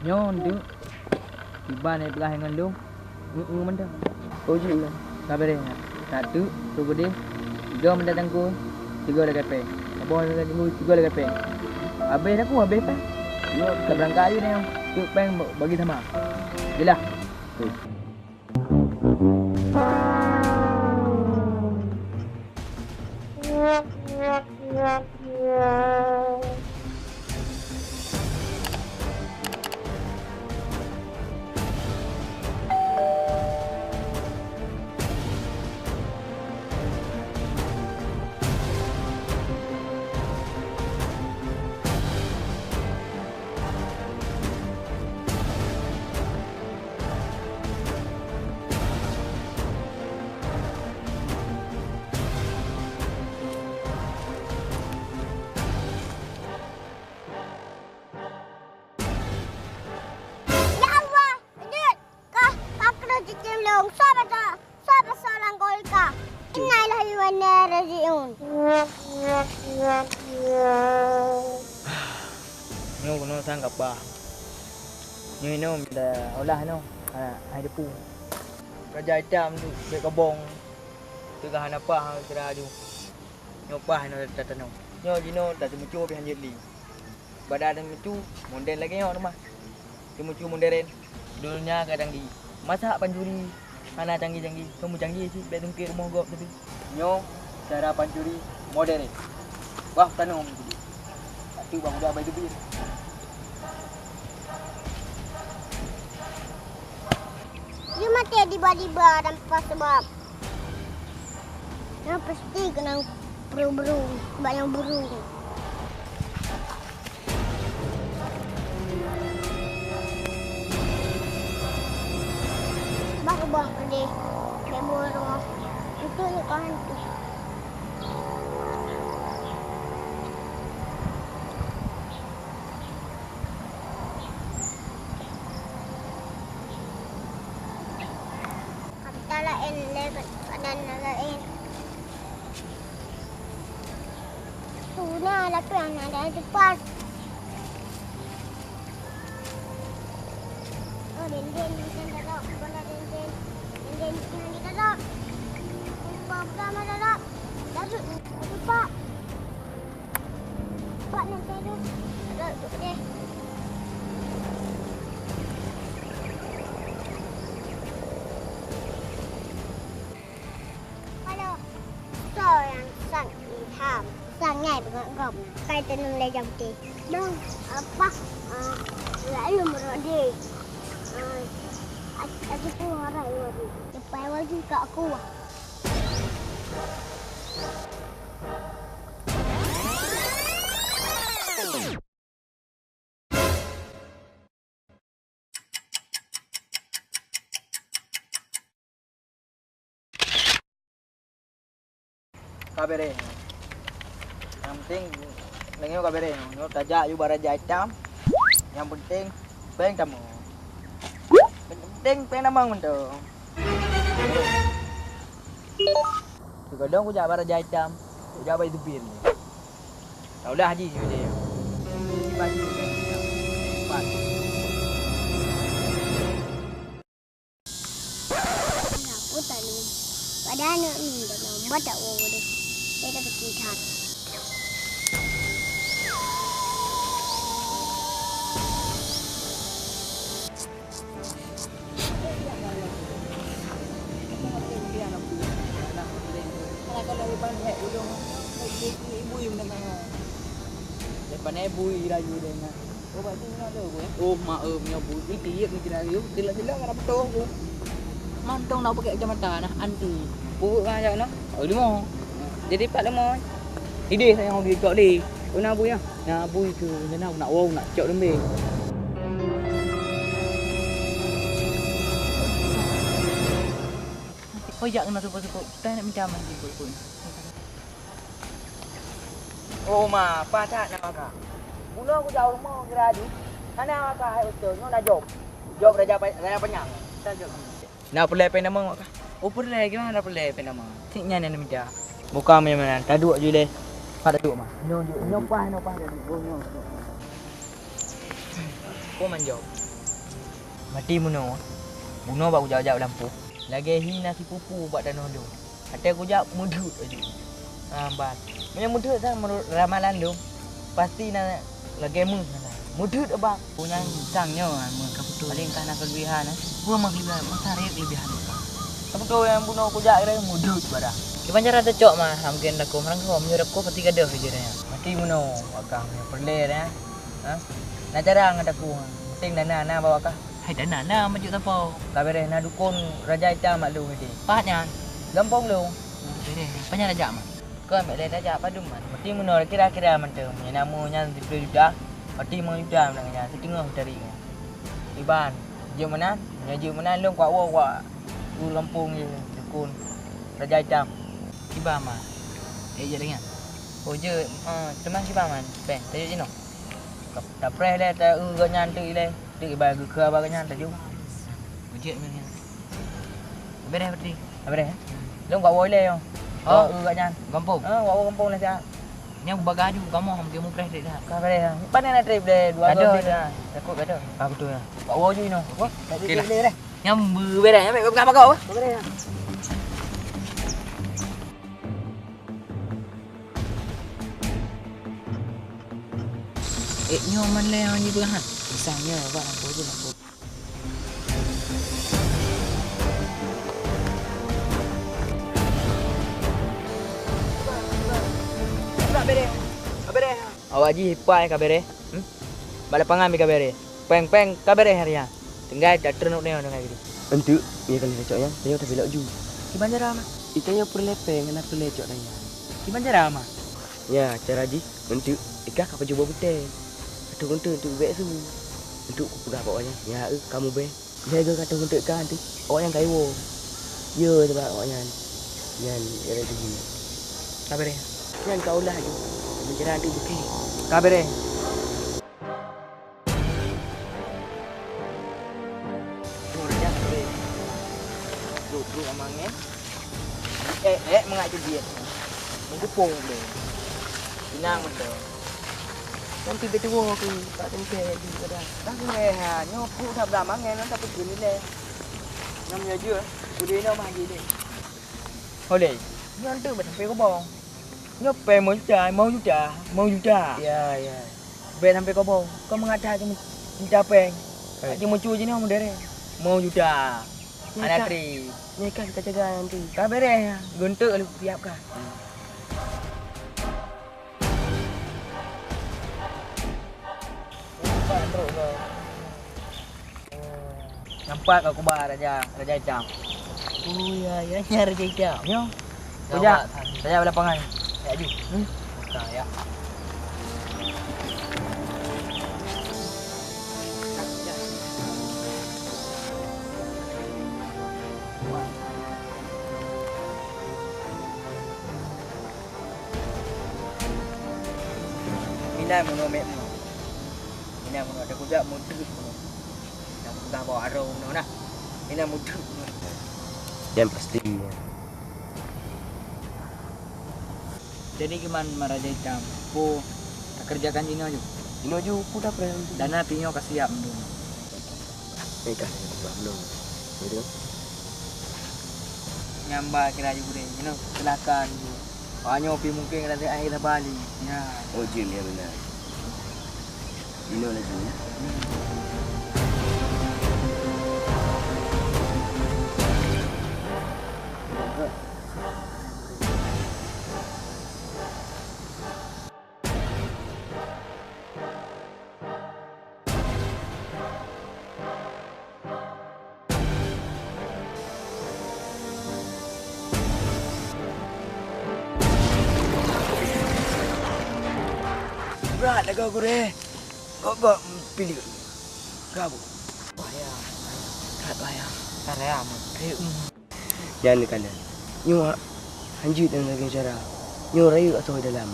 Nyon tu. Tiba naik belah dengan lu. Mana? Oh je. Sabar dia. Satu, tu gede. Tiga mendatang ku. Tiga dah kape. Apa orang tunggu tiga dah kape. Habis aku habis apa? Yo, tak berangkat aja ni. Tu peng bagi sama. Jelah. Tu. Nyo kono sanggap ba. Nyo dah olah no. Hai depu. Raja hitam tu dek kebong. Tengah apa kira aju. Nyo pah no tatano. Nyo jino tak temucu pian jeli. Badan temucu monden lagi nyo rumah. Temucu monderen. Dulunya kadang di masak panjuri. Mana canggih-canggih. Kamu canggih sih bet tengkir rumah gop tapi. Nyo cara panjuri modern. Wah tanong. Tu bang udah baju bir. Dia mati tiba-tiba tanpa sebab. Yang pasti kena burung-burung, banyak burung. Baru bang kedai, kedai burung. Itu ni kawan tu. Lain lebat badan lain. Tuna laki yang ada di depan. Oh, den dalam, bola den yang di dalam. Lupa pertama dalam. Lalu pak. Pak nanti tu. Ada tu deh. Sangat bergam. Kai tenung le jam ti. Dong apa? Lalu merodi. Aku pun orang lagi. Lepas wajib kat aku. Kabere. Yang penting nengok kabere. Nyo tajak you baraja hitam. Yang penting peng kamu. Penting peng namang mendo. Tu kadang aku jak baraja hitam. Aku jak baju bir ni. Dah udah haji dia. Baju cepat. Aku tak ni. Badan ni dah nombor tak wow deh. Saya dah berkitat. Lepas ni bui rayu dengan. Oh baju nak ada aku. Oh maaf nya bui tiap ni kira rayu. Sila-sila kan betul aku. Mantong nak pakai kacamata nah anti. Buruk kan ajak noh. Oh lima. Jadi 4 lima. Ide saya mau pergi kau di. Oh nak bui ah. Nak bui tu nak wow nak cok lembing. Kau jak kena suka-suka. Kita nak minta mandi pun. Oh ma, apa tak nak makan? Bulan aku jauh rumah kira aju. Mana makan hai betul, no dah job. Job raja penyang. Tak job. Nak pelai pen nama makan. Oh pelai gimana nak pelai pen nama? Siknya ni minta. Buka mana? Tak duduk je le. Pada duduk mah. No pas dah duduk. Kau manjau. Mati muno. Bunuh baru jauh-jauh lampu. Lagi hina si pupu buat danau lu. Kata aku jauh mudut aja. Bas. Punya mudut kan menurut ramalan lu. Pasti nak lagi mudut abang. Punya sangnya kaputu. Paling kan nak kelebihan Gua mah kelebihan, tarik kelebihan. Kamu tu yang bunuh aku jauh dia mudut barang. Kiban cara tecok mah mungkin aku merang ko menyurup ko pati gaduh hijrnya. Mati muno akang yang perle dah. Ha? Nak jarang ada aku. Penting dana bawa kah. Hai dana na maju tapo. Kabere na dukun Raja Hitam mak lu ni. Pahatnya. Gampang lu. Bere, panya raja mah. Kau ambil dah aja apa duman. Mesti muno kira-kira macam punya namanya 10 juta. Mati juta menangnya setengah dari. Iban. Je mana? Je mana lu kuat kuat. Lu Lampung je dukun Raja Hitam. Kiba mah. Je dengan. Oh je teman kiba man. Pen, tajuk jino. Tak preh dah tak ganyan tu ile. Tu iba ke ba ganyan tajuk. Ujek ni. Bere pati. Apa dah? Lu kuat boleh yo. Oh, ganyan. Gampang. Kuat kampung lah sia. Nya bagaju kamu hampir mu preh dah. Kabare. Mana nak trip deh 2 Ada. dah. Takut gaduh. Ah betul lah. Kuat wo je no. Wah, tak Okey lah. boleh dah. Nya bere ambil gam kau. Kabare. Nyo man le ni berhan. Misalnya buat lampu je lampu. Kabare. Kabare. Awak ji hipai kabare. Bala pangan mi kabare. Peng kabare haria. Tinggal tak ternuk dia dengan gitu. Untuk ya kali lecoknya, saya tak belok ju. Di banjara mah. Itanya perlepeng kena pelecok dah ya. Di banjara mah. Ya, cara ji untuk ikah apa cuba betul. Kata untuk bek tu. Untuk ku pegang bawahnya. Ya, kamu be. Jaga kata untuk kan tu. Awak yang kaiwo. Ya, sebab awaknya. Yan, era tu. Kabare. Yan kau lah ju. Menjara tu bukit. Kabare. Duduk amangnya. Mengajar dia. Mengepung dia. Senang betul. Nanti betul aku tak tempe di pada. Dah nghe ha, nyopu thập làm ăn nghe nó ta cứ đi lên. Năm giờ chưa? Cứ đi đâu mà gì đi. Thôi đi. Nó ăn từ mình phải có bông. Nhớ về muốn trà, mau chú trà. Ya, ya. Về thằng phải có bông. Có mga trà cho mình trà peng. Chứ mau chui chứ nó không để đây. Mau chú trà. Anak tri. Ni kan kita jaga nanti. Ka bere, guntuk lu siap ka. Nampak aku bar Raja Hitam. Oh ya nya raja hitam. Yo. Raja lapangan. Ya ju. Buka ya. Minai mono mek mono. Minai mono ada kuda mudut mono. Yang sudah bawa arau mono nah. Minai mudut mono. Yang pasti. Jadi gimana Raja Hitam? Ku tak kerjakan Jino ju. Ino ju pun dah pernah. Dana pinyo kasiap dulu. Ni kan belum. Jadi Nyamba kira ju gure. Jino silakan ju. Banyak pi mungkin ada air Bali. Ya. oh Jim ya benar. Ino lagi. Berat dah kau gure. Kau pilih. Kau. Bahaya. Berat bahaya. Karya amat. Jangan kalian. Nyo hanjut dengan lagi cara. Nyo rayu atau dalam.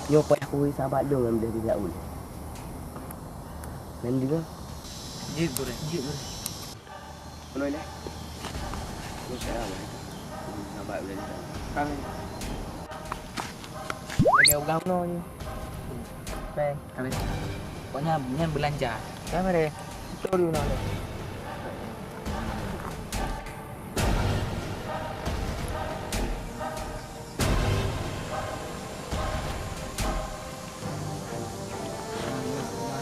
Nyo payah kuih sahabat dong ambil di daun. Dan juga Jit gure. penuh dah. Nyo cara lah. Sahabat boleh dah. Kami. Lagi ugang no ni. Peng. Kami. Pokoknya belanja. Kami deh. Itu dulu no.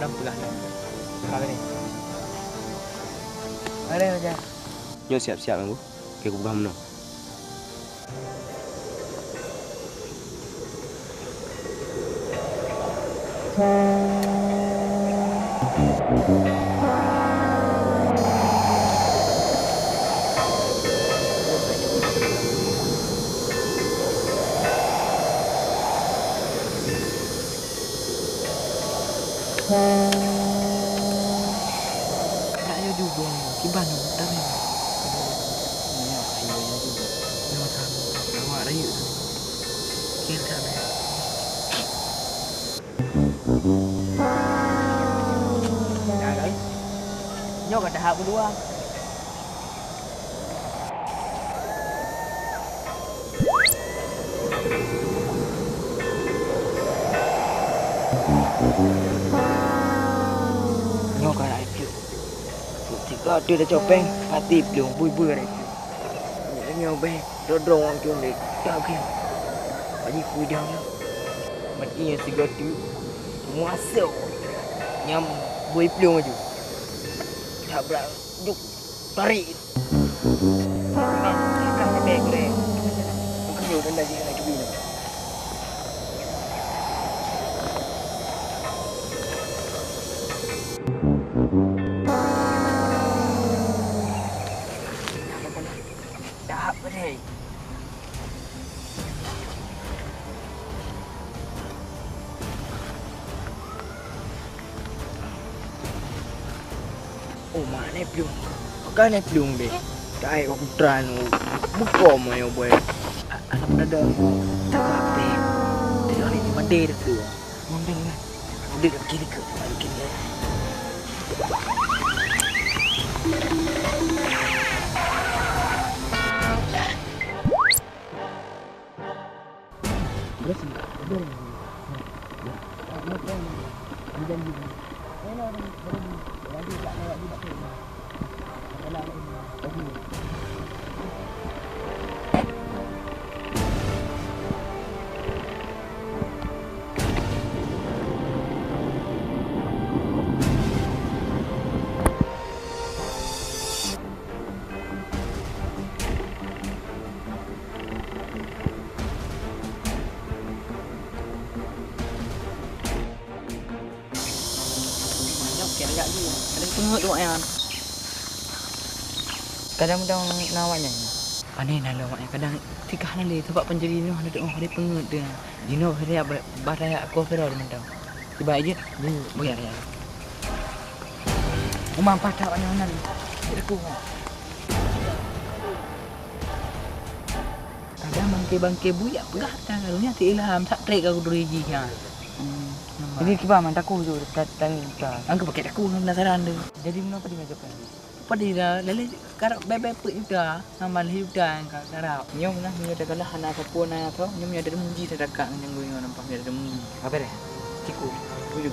dalam pelah ni. Kau ni. Ada aja. Nyo siap-siap aku. Ke aku paham no. Nak yo juga. Kiban tu dah ni. Ya, ayo juga. Yo tham. Awak raya. Kita ni. Dah kan? Nyo kat tahap kedua. Nyo kat ai piu. Tiga tu dah copeng, hati belum bui-bui ai piu. Nyo be, dodong orang tu ni. Tak ke. Bagi kui dia ni. Mati yang tiga tu. Muasau. Nyam bui piu maju. Tak berat. Duk tarik. Kan beg le. Bukan yo dan dah jadi nak cubi ni. Dah apa ni? Oh, mana belum? Kan belum deh. Dah aku tran. Buka mai boy. Alam dada. Tak apa. Tidak ni mandi dah tu. Mandi ni. Udah dah kiri ke. Kiri. Berapa? Kadang-kadang nawaknya. Aneh nak lawaknya. Kadang tiga hari sebab penjadi ni ada orang ada pengut dia. Dino hari baraya aku feror mentau. Tiba aja. Bayar ya. Umam patah anak-anak. Aku. Kadang bangke-bangke buyak pegah tangannya ti ilham sak trek aku doriji ha. Jadi kiba man takku tu datang ta. Angka pakai takku penasaran tu. Jadi menapa di meja pen? Padi dah lele karap bebe put juga. Amal hidup dah karap. Nyom lah nyo dah kalah anak apa na apa. Nyom ada munji dah dekat dengan gue nampak ada munji. Apa dah? Ciku. Tujuh.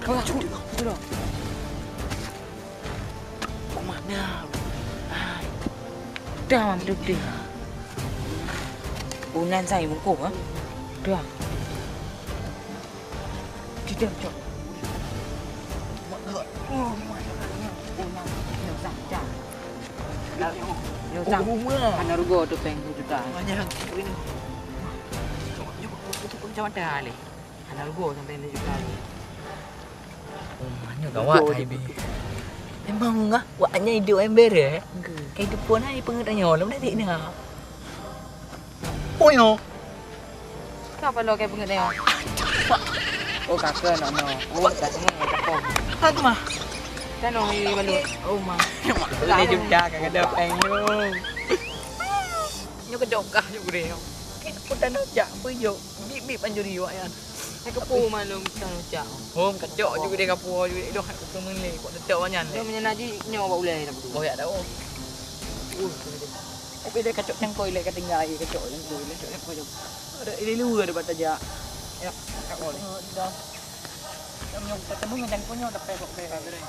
Kau dah cuci tu dah. Mana? Dah mam duduk. Unan saya mungkung ah. Dah. Tidak cok. Oh, mana? Unan yang saja. Yang sang. Ana rugo tu peng tu dah. Banyak ini. Itu pun macam mana le? Ana rugo sampai ni juga. Oh, mana gawat IB. Emang ngah waknya hidup ember eh. Kehidupan ai pengetanya lom dah tik nak. Oh yo. Kenapa lo kayak pengetanya? Oh kakak nak no. Oh kat sini kakak. Ha tu mah. Kan orang ini balu. Oh mah. Boleh jumpa kan ada peng tu. Nyo kedok kah yo gure. Kita pun nak jak apa yo. Bip anjuri wak ya. Saya kepu malu kita cak. Hom kacok juga dia kepu juga dah aku kemen le. Kok cak banyak le. Dia menyenaji nyo bawa ulai dah betul. Oh ya dah. Okey dia kacok cangkoi le ketinggal air kacok cangkoi le. Ada ini luar ada baca jak. Ya, tak boleh. Dah. Yang ketemu dengan jangkaunya udah pekok kayak gitu.